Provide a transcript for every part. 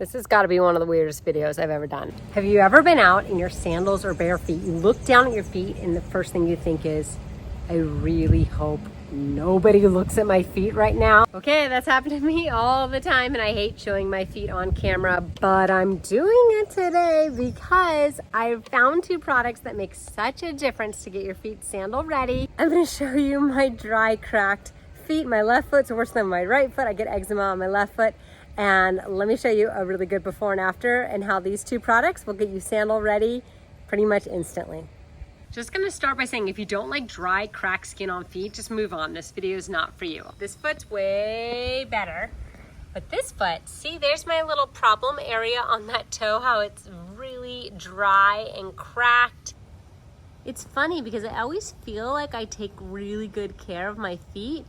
This has got to be one of the weirdest videos I've ever done. Have you ever been out in your sandals or bare feet? You look down at your feet and the first thing you think is, I really hope nobody looks at my feet right now. Okay, that's happened to me all the time and I hate showing my feet on camera, but I'm doing it today because I've found 2 products that make such a difference to get your feet sandal ready. I'm gonna show you my dry, cracked feet. My left foot's worse than my right foot. I get eczema on my left foot. And let me show you a really good before and after and how these 2 products will get you sandal ready pretty much instantly. Just gonna start by saying if you don't like dry, cracked skin on feet, just move on. This video is not for you. This foot's way better, but this foot, see, there's my little problem area on that toe, how it's really dry and cracked. It's funny because I always feel like I take really good care of my feet,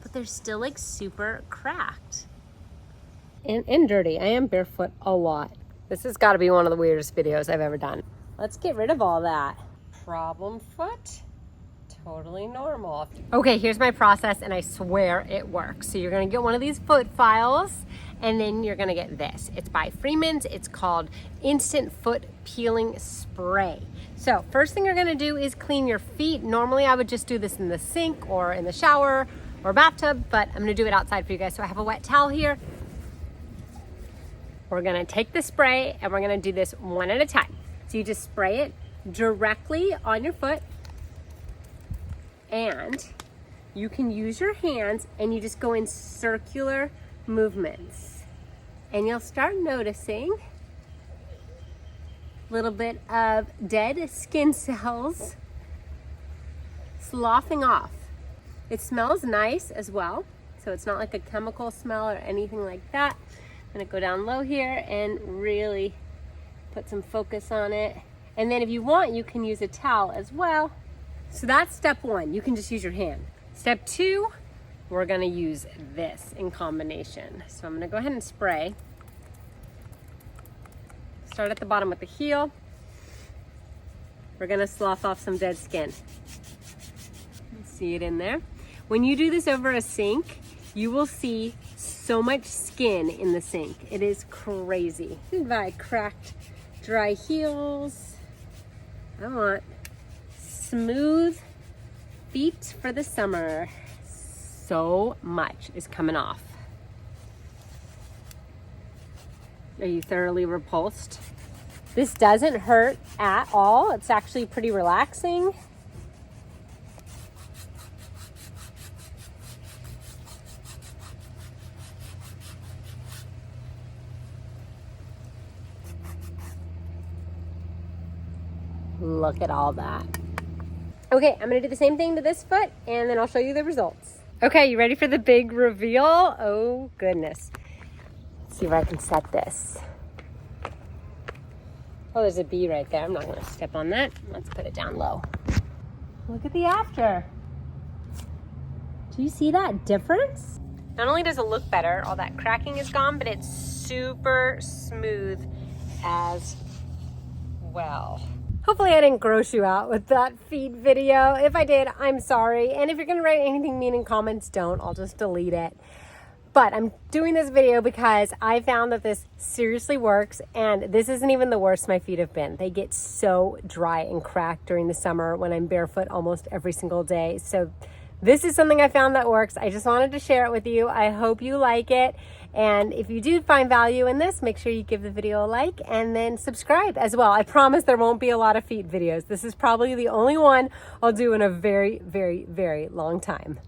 but they're still like super cracked. And dirty. I am barefoot a lot. This has got to be one of the weirdest videos I've ever done. Let's get rid of all that. Problem foot, totally normal. Okay, here's my process and I swear it works. So you're gonna get one of these foot files and then you're gonna get this. It's by Freeman's. It's called Instant Foot Peeling Spray. So first thing you're gonna do is clean your feet. Normally I would just do this in the sink or in the shower or bathtub, but I'm gonna do it outside for you guys. So I have a wet towel here. We're gonna take the spray and we're gonna do this one at a time. So you just spray it directly on your foot and you can use your hands and you just go in circular movements and you'll start noticing a little bit of dead skin cells sloughing off. It smells nice as well, so it's not like a chemical smell or anything like that. I'm gonna go down low here and really put some focus on it. And then if you want, you can use a towel as well. So that's step 1, you can just use your hand. Step 2, we're gonna use this in combination. So I'm gonna go ahead and spray. Start at the bottom with the heel. We're gonna slough off some dead skin. See it in there? When you do this over a sink, you will see so much skin in the sink. It is crazy. By cracked, dry heels. I want smooth feet for the summer. So much is coming off. Are you thoroughly repulsed? This doesn't hurt at all. It's actually pretty relaxing. Look at all that. Okay, I'm gonna do the same thing to this foot and then I'll show you the results. Okay, you ready for the big reveal? Oh goodness. Let's see if I can set this. Oh, there's a bee right there. I'm not gonna step on that. Let's put it down low. Look at the after. Do you see that difference? Not only does it look better, all that cracking is gone, but it's super smooth as well. Hopefully I didn't gross you out with that feet video. If I did, I'm sorry. And if you're gonna write anything mean in comments, don't. I'll just delete it. But I'm doing this video because I found that this seriously works and this isn't even the worst my feet have been. They get so dry and cracked during the summer when I'm barefoot almost every single day. So this is something I found that works. I just wanted to share it with you. I hope you like it. And if you do find value in this, make sure you give the video a like and then subscribe as well. I promise there won't be a lot of feet videos. This is probably the only one I'll do in a very, very, very long time.